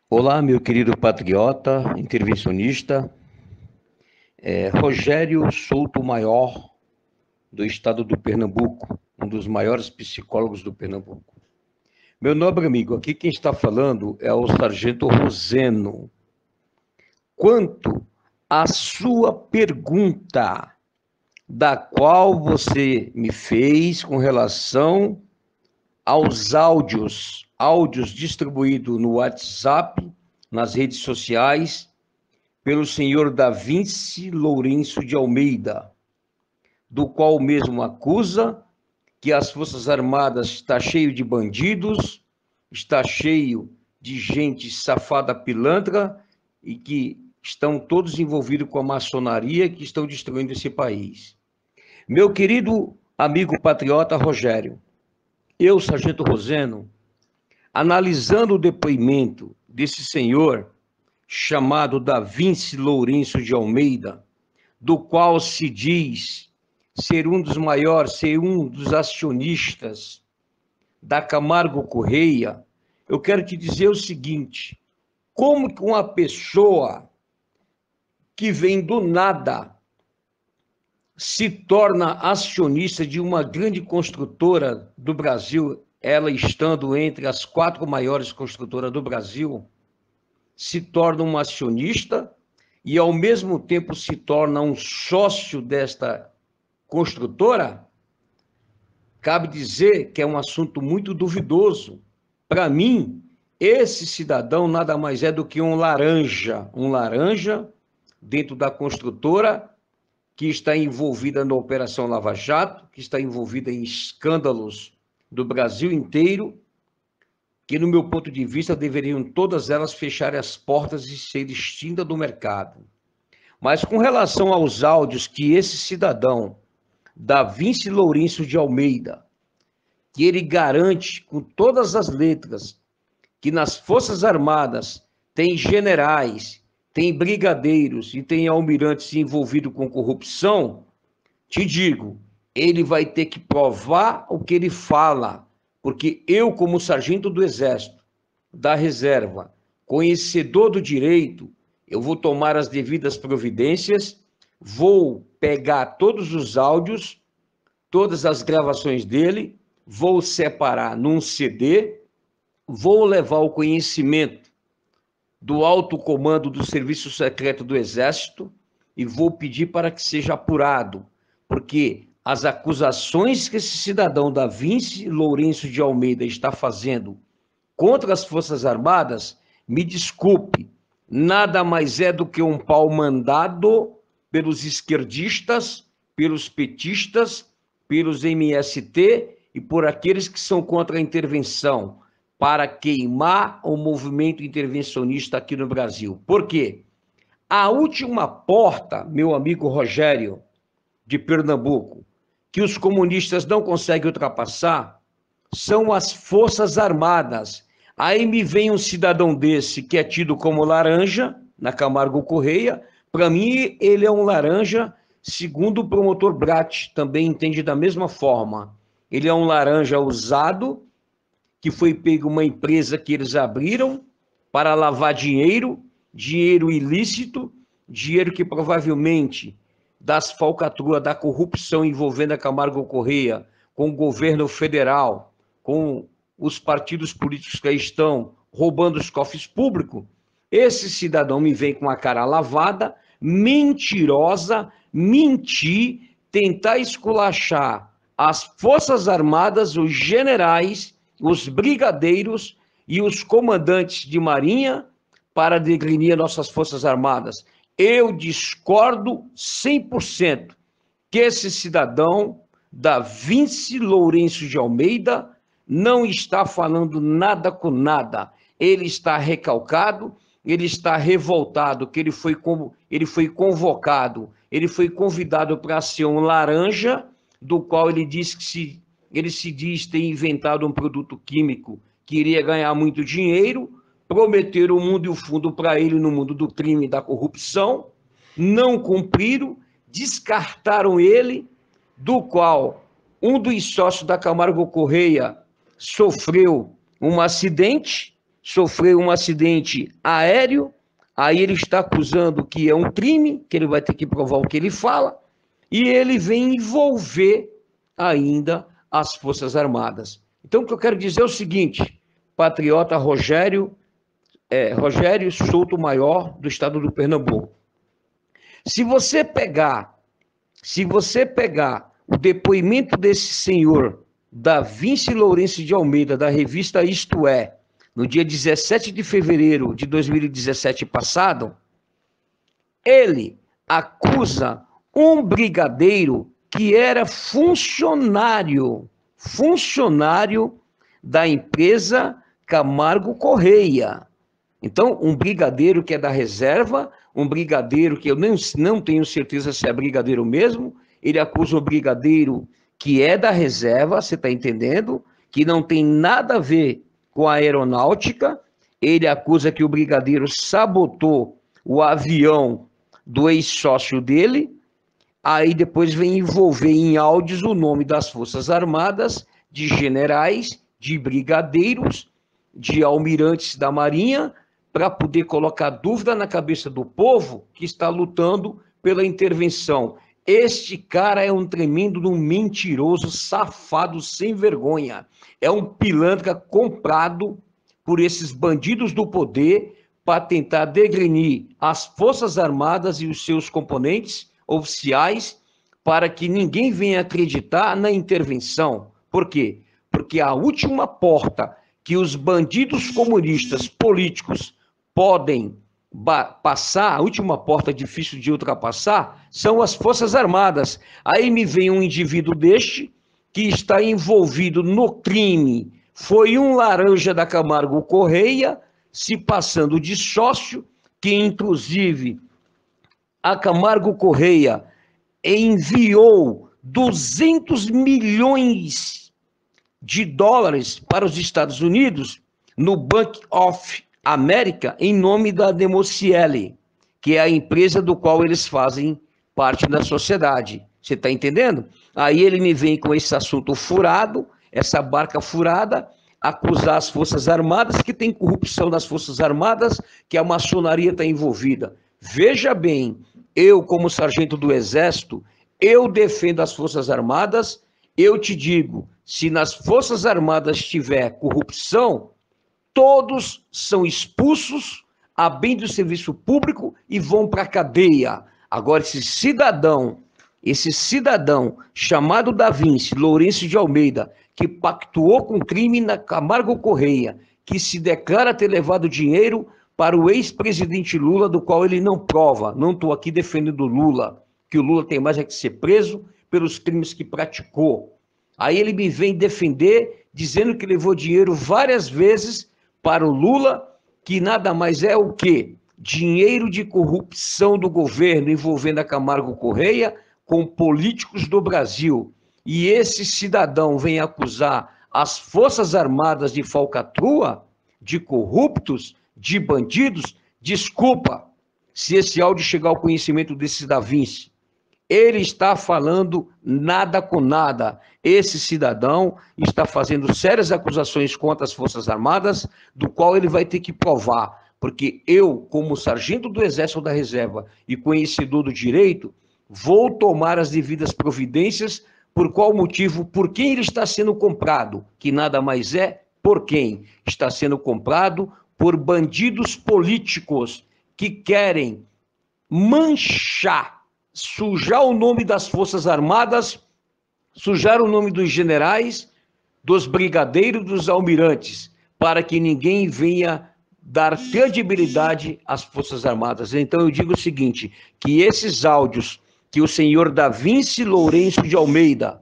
Olá, meu querido patriota, intervencionista, Rogério Souto Maior, do estado do Pernambuco, um dos maiores psicólogos do Pernambuco. Meu nobre amigo, aqui quem está falando é o Sargento Roseno. Quanto à sua pergunta, da qual você me fez com relação aos áudios distribuídos no WhatsApp, nas redes sociais, pelo senhor Da Vinci Lourenço de Almeida, do qual mesmo acusa que as Forças Armadas está cheio de bandidos, está cheio de gente safada pilantra e que estão todos envolvidos com a maçonaria que estão destruindo esse país. Meu querido amigo patriota Rogério, eu, Sargento Roseno, analisando o depoimento desse senhor chamado Da Vinci Lourenço de Almeida, do qual se diz ser um dos maiores, ser um dos acionistas da Camargo Correia, eu quero te dizer o seguinte: como que uma pessoa que vem do nada se torna acionista de uma grande construtora do Brasil, ela estando entre as 4 maiores construtoras do Brasil, se torna um acionista e, ao mesmo tempo, se torna um sócio desta construtora? Cabe dizer que é um assunto muito duvidoso. Para mim, esse cidadão nada mais é do que um laranja dentro da construtora que está envolvida na Operação Lava Jato, que está envolvida em escândalos do Brasil inteiro, que, no meu ponto de vista, deveriam todas elas fechar as portas e ser extintas do mercado. Mas com relação aos áudios que esse cidadão, Da Vinci Lourenço de Almeida, que ele garante com todas as letras que nas Forças Armadas tem generais, tem brigadeiros e tem almirantes envolvidos com corrupção, te digo, ele vai ter que provar o que ele fala, porque eu, como sargento do Exército, da Reserva, conhecedor do direito, eu vou tomar as devidas providências, vou pegar todos os áudios, todas as gravações dele, vou separar num CD, vou levar o conhecimento do alto comando do Serviço Secreto do Exército e vou pedir para que seja apurado, porque as acusações que esse cidadão Da Vinci Lourenço de Almeida está fazendo contra as Forças Armadas, me desculpe, nada mais é do que um pau mandado pelos esquerdistas, pelos petistas, pelos MST e por aqueles que são contra a intervenção, para queimar o movimento intervencionista aqui no Brasil. Por quê? A última porta, meu amigo Rogério, de Pernambuco, que os comunistas não conseguem ultrapassar, são as Forças Armadas. Aí me vem um cidadão desse que é tido como laranja, na Camargo Correia. Para mim, ele é um laranja, segundo o promotor Brat, também entende da mesma forma. Ele é um laranja usado, que foi pego uma empresa que eles abriram para lavar dinheiro, dinheiro ilícito, dinheiro que provavelmente das falcatruas, da corrupção envolvendo a Camargo Correia, com o governo federal, com os partidos políticos que aí estão roubando os cofres públicos, esse cidadão me vem com a cara lavada, mentirosa, mentir, tentar esculachar as Forças Armadas, os generais, os brigadeiros e os comandantes de marinha para degrinir nossas Forças Armadas. Eu discordo 100% que esse cidadão, Da Vinci Lourenço de Almeida, não está falando nada com nada. Ele está recalcado, ele está revoltado, que ele foi convocado, ele foi convidado para ser um laranja, do qual ele se diz ter inventado um produto químico que iria ganhar muito dinheiro, prometeram o mundo e o fundo para ele no mundo do crime e da corrupção, não cumpriram, descartaram ele, do qual um dos sócios da Camargo Correia sofreu um acidente, sofreu um acidente aéreo, aí ele está acusando que é um crime, que ele vai ter que provar o que ele fala, e ele vem envolver ainda as Forças Armadas. Então, o que eu quero dizer é o seguinte, patriota Rogério Souto Maior, do estado do Pernambuco. Se você pegar o depoimento desse senhor, Davinci Lourenço de Almeida, da revista Isto É, no dia 17 de fevereiro de 2017 passado, ele acusa um brigadeiro que era funcionário da empresa Camargo Correia. Então, um brigadeiro que é da reserva, um brigadeiro que eu não tenho certeza se é brigadeiro mesmo, ele acusa o brigadeiro que é da reserva, você está entendendo? Que não tem nada a ver com a aeronáutica, ele acusa que o brigadeiro sabotou o avião do ex-sócio dele, aí depois vem envolver em áudios o nome das Forças Armadas, de generais, de brigadeiros, de almirantes da Marinha, para poder colocar dúvida na cabeça do povo que está lutando pela intervenção. Este cara é um tremendo um mentiroso, safado, sem vergonha. É um pilantra comprado por esses bandidos do poder para tentar degrenir as Forças Armadas e os seus componentes oficiais para que ninguém venha acreditar na intervenção. Por quê? Porque a última porta que os bandidos comunistas políticos podem passar, a última porta difícil de ultrapassar, são as Forças Armadas. Aí me vem um indivíduo deste, que está envolvido no crime, foi um laranja da Camargo Correia, se passando de sócio, que inclusive a Camargo Correia enviou 200 milhões de dólares para os Estados Unidos no Bank of America em nome da Demociele, que é a empresa do qual eles fazem parte da sociedade. Você está entendendo? Aí ele me vem com esse assunto furado, essa barca furada, acusar as Forças Armadas, que tem corrupção nas Forças Armadas, que a maçonaria está envolvida. Veja bem, eu como sargento do Exército, eu defendo as Forças Armadas, eu te digo, se nas Forças Armadas tiver corrupção, todos são expulsos a bem do serviço público e vão para a cadeia. Agora, esse cidadão chamado Davinci Lourenço de Almeida, que pactuou com crime na Camargo Correia, que se declara ter levado dinheiro para o ex-presidente Lula, do qual ele não prova. Não estou aqui defendendo o Lula, que o Lula tem mais é que ser preso pelos crimes que praticou. Aí ele me vem defender, dizendo que levou dinheiro várias vezes para o Lula, que nada mais é o quê? Dinheiro de corrupção do governo envolvendo a Camargo Correia com políticos do Brasil. E esse cidadão vem acusar as Forças Armadas de falcatrua, de corruptos, de bandidos. Desculpa se esse áudio chegar ao conhecimento desse Davinci. Ele está falando nada com nada. Esse cidadão está fazendo sérias acusações contra as Forças Armadas, do qual ele vai ter que provar. Porque eu, como sargento do Exército da Reserva e conhecedor do direito, vou tomar as devidas providências. Por qual motivo? Por quem ele está sendo comprado? Que nada mais é por quem? Está sendo comprado por bandidos políticos que querem manchar, sujar o nome das Forças Armadas, sujar o nome dos generais, dos brigadeiros, dos almirantes, para que ninguém venha dar credibilidade às Forças Armadas. Então eu digo o seguinte, que esses áudios que o senhor Davinci Lourenço de Almeida,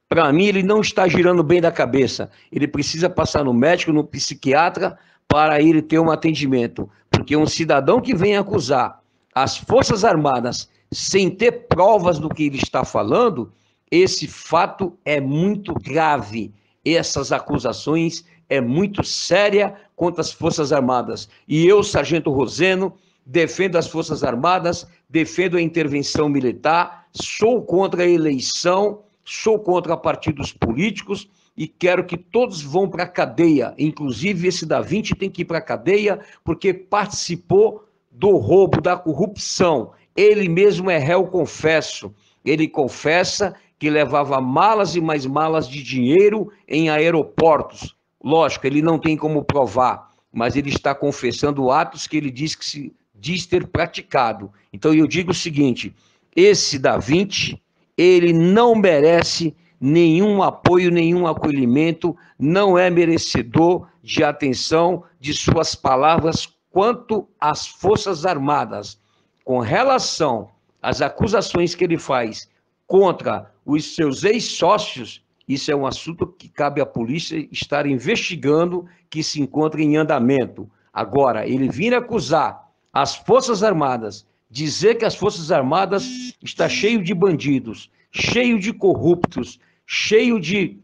para mim ele não está girando bem da cabeça, ele precisa passar no médico, no psiquiatra, para ele ter um atendimento, porque um cidadão que vem acusar as Forças Armadas sem ter provas do que ele está falando, esse fato é muito grave. Essas acusações é muito séria contra as Forças Armadas. E eu, Sargento Roseno, defendo as Forças Armadas, defendo a intervenção militar, sou contra a eleição, sou contra partidos políticos e quero que todos vão para a cadeia, inclusive esse da Vinci tem que ir para a cadeia, porque participou do roubo, da corrupção. Ele mesmo é réu confesso, ele confessa que levava malas e mais malas de dinheiro em aeroportos. Lógico, ele não tem como provar, mas ele está confessando atos que ele diz ter praticado. Então eu digo o seguinte, esse da Vinci, ele não merece nenhum apoio, nenhum acolhimento, não é merecedor de atenção de suas palavras quanto às Forças Armadas. Com relação às acusações que ele faz contra os seus ex-sócios, isso é um assunto que cabe à polícia estar investigando, que se encontra em andamento. Agora, ele vir acusar as Forças Armadas, dizer que as Forças Armadas está cheio de bandidos, cheio de corruptos, cheio de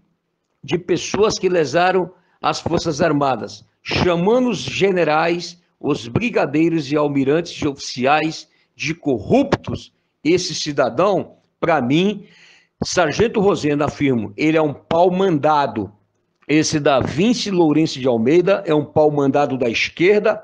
pessoas que lesaram as Forças Armadas, chamando os generais, os brigadeiros e almirantes e oficiais de corruptos. Esse cidadão, para mim, Sargento Roseno, afirmo, ele é um pau-mandado. Esse da Vinci Lourenço de Almeida é um pau-mandado da esquerda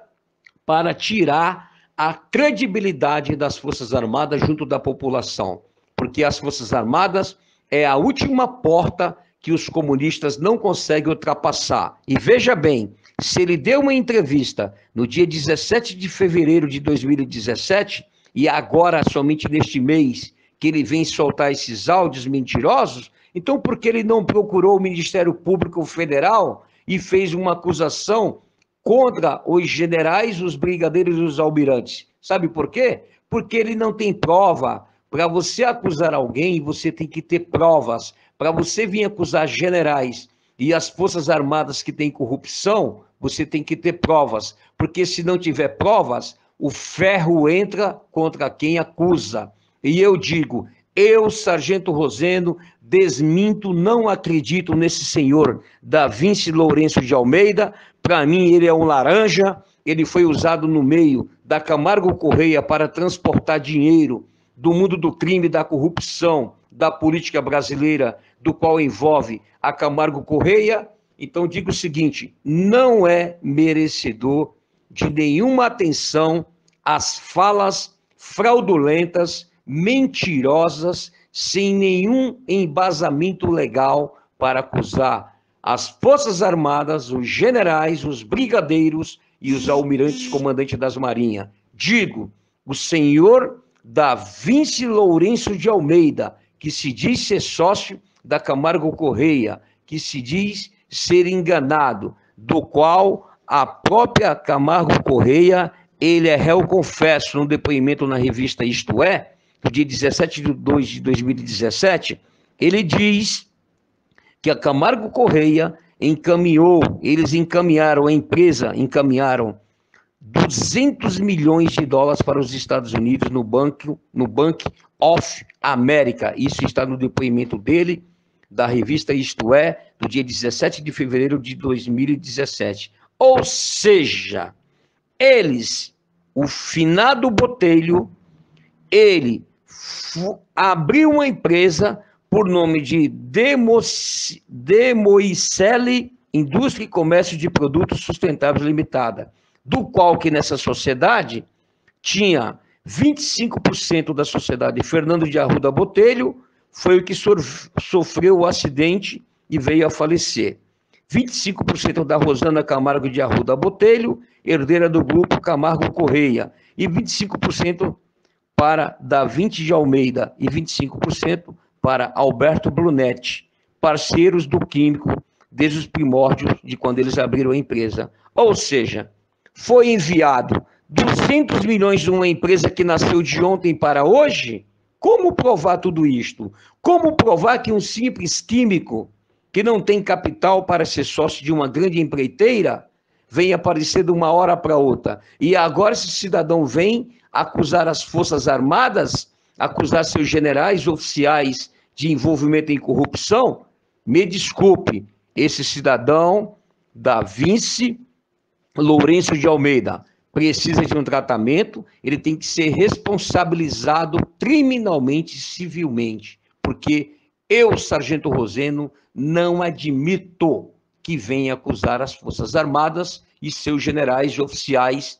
para tirar a credibilidade das Forças Armadas junto da população, porque as Forças Armadas é a última porta que os comunistas não conseguem ultrapassar. E veja bem, se ele deu uma entrevista no dia 17 de fevereiro de 2017, e agora, somente neste mês, que ele vem soltar esses áudios mentirosos, então por que ele não procurou o Ministério Público Federal e fez uma acusação contra os generais, os brigadeiros e os almirantes? Sabe por quê? Porque ele não tem prova. Para você acusar alguém, você tem que ter provas. Para você vir acusar generais e as Forças Armadas que têm corrupção, você tem que ter provas. Porque se não tiver provas, o ferro entra contra quem acusa. E eu digo, eu, Sargento Roseno, desminto, não acredito nesse senhor da Vinci Lourenço de Almeida. Para mim, ele é um laranja, ele foi usado no meio da Camargo Correia para transportar dinheiro do mundo do crime, da corrupção, da política brasileira, do qual envolve a Camargo Correia. Então, digo o seguinte, não é merecedor de nenhuma atenção às falas fraudulentas, mentirosas, sem nenhum embasamento legal para acusar as Forças Armadas, os generais, os brigadeiros e os almirantes comandantes das Marinhas. Digo, o senhor da Vinci Lourenço de Almeida, que se diz ser sócio da Camargo Correia, que se diz ser enganado, do qual a própria Camargo Correia, ele é réu confesso, num depoimento na revista Isto É, no dia 17 de 2 de 2017, ele diz que a Camargo Correia eles encaminharam, a empresa encaminharam 200 milhões de dólares para os Estados Unidos no Bank of America. Isso está no depoimento dele, da revista Isto É, do dia 17 de fevereiro de 2017. Ou seja, o finado Botelho, ele abriu uma empresa por nome de Demoiceli Indústria e Comércio de Produtos Sustentáveis Limitada, do qual que nessa sociedade tinha 25% da sociedade. Fernando de Arruda Botelho foi o que sofreu o acidente e veio a falecer. 25% da Rosana Camargo de Arruda Botelho, herdeira do grupo Camargo Correia, e 25% para Da Vinci de Almeida e 25% para Alberto Brunetti, parceiros do Químico desde os primórdios de quando eles abriram a empresa. Ou seja, foi enviado 200 milhões de uma empresa que nasceu de ontem para hoje? Como provar tudo isto? Como provar que um simples químico que não tem capital para ser sócio de uma grande empreiteira vem aparecer de uma hora para outra? E agora esse cidadão vem acusar as Forças Armadas, acusar seus generais, oficiais de envolvimento em corrupção? Me desculpe, esse cidadão da Vinci Lourenço de Almeida precisa de um tratamento, ele tem que ser responsabilizado criminalmente, civilmente, porque Eu, Sargento Roseno, não admito que venha acusar as Forças Armadas e seus generais e oficiais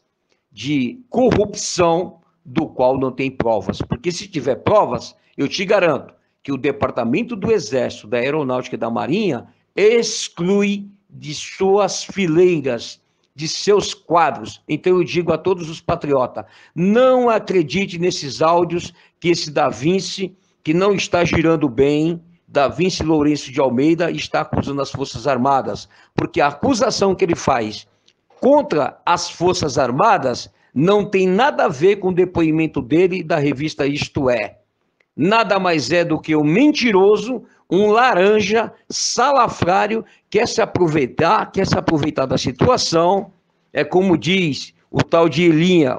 de corrupção do qual não tem provas. Porque se tiver provas, eu te garanto que o Departamento do Exército, da Aeronáutica e da Marinha exclui de suas fileiras, de seus quadros. Então eu digo a todos os patriotas, não acredite nesses áudios que esse Da Vinci, que não está girando bem, Da Vinci Lourenço de Almeida, está acusando as Forças Armadas, porque a acusação que ele faz contra as Forças Armadas não tem nada a ver com o depoimento dele da revista Isto É. Nada mais é do que um mentiroso, um laranja, salafrário, quer se aproveitar da situação. É como diz o tal de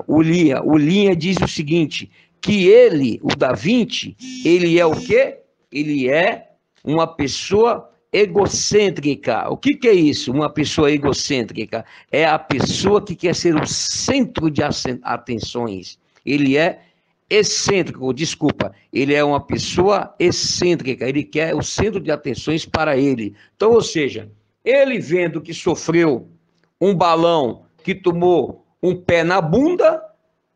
o Linha diz o seguinte, que ele, o Da Vinci, ele é o quê? Ele é uma pessoa egocêntrica. O que é isso? Uma pessoa egocêntrica é a pessoa que quer ser o centro de atenções. Ele é excêntrico, desculpa, ele é uma pessoa excêntrica, ele quer o centro de atenções para ele. Então, ou seja, ele vendo que sofreu um balão que tomou um pé na bunda,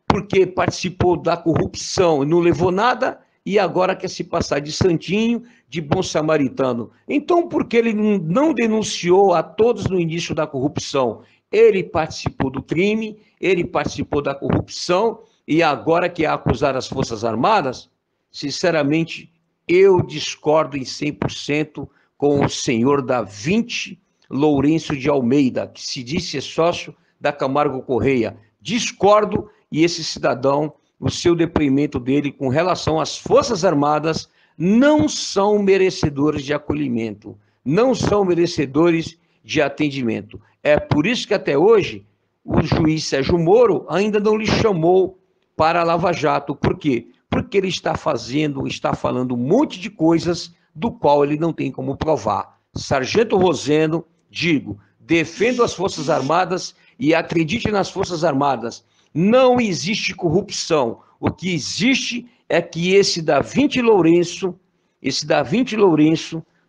porque participou da corrupção e não levou nada, e agora quer se passar de santinho, de bom samaritano. Então, por que ele não denunciou a todos no início da corrupção? Ele participou do crime, ele participou da corrupção, e agora quer acusar as Forças Armadas? Sinceramente, eu discordo em 100% com o senhor Da Vinci Lourenço de Almeida, que se diz ser sócio da Camargo Correia. Discordo, e esse cidadão, o seu depoimento dele com relação às Forças Armadas, não são merecedores de acolhimento, não são merecedores de atendimento. É por isso que até hoje o juiz Sérgio Moro ainda não lhe chamou para a Lava Jato. Por quê? Porque ele está falando um monte de coisas do qual ele não tem como provar. Sargento Roseno, digo, defendo as Forças Armadas e acredite nas Forças Armadas. Não existe corrupção. O que existe é que esse Da Vinci Lourenço,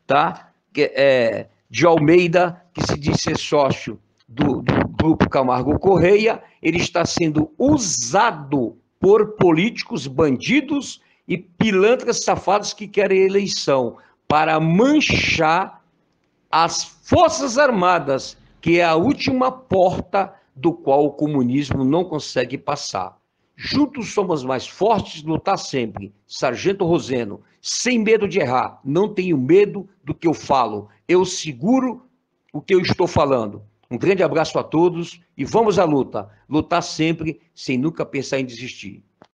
tá? De Almeida, que se diz ser sócio do Grupo Camargo Correia, ele está sendo usado por políticos bandidos e pilantras safados que querem eleição para manchar as Forças Armadas, que é a última porta do qual o comunismo não consegue passar. Juntos somos mais fortes, lutar sempre. Sargento Roseno, sem medo de errar, não tenho medo do que eu falo, eu seguro o que eu estou falando. Um grande abraço a todos e vamos à luta. Lutar sempre, sem nunca pensar em desistir.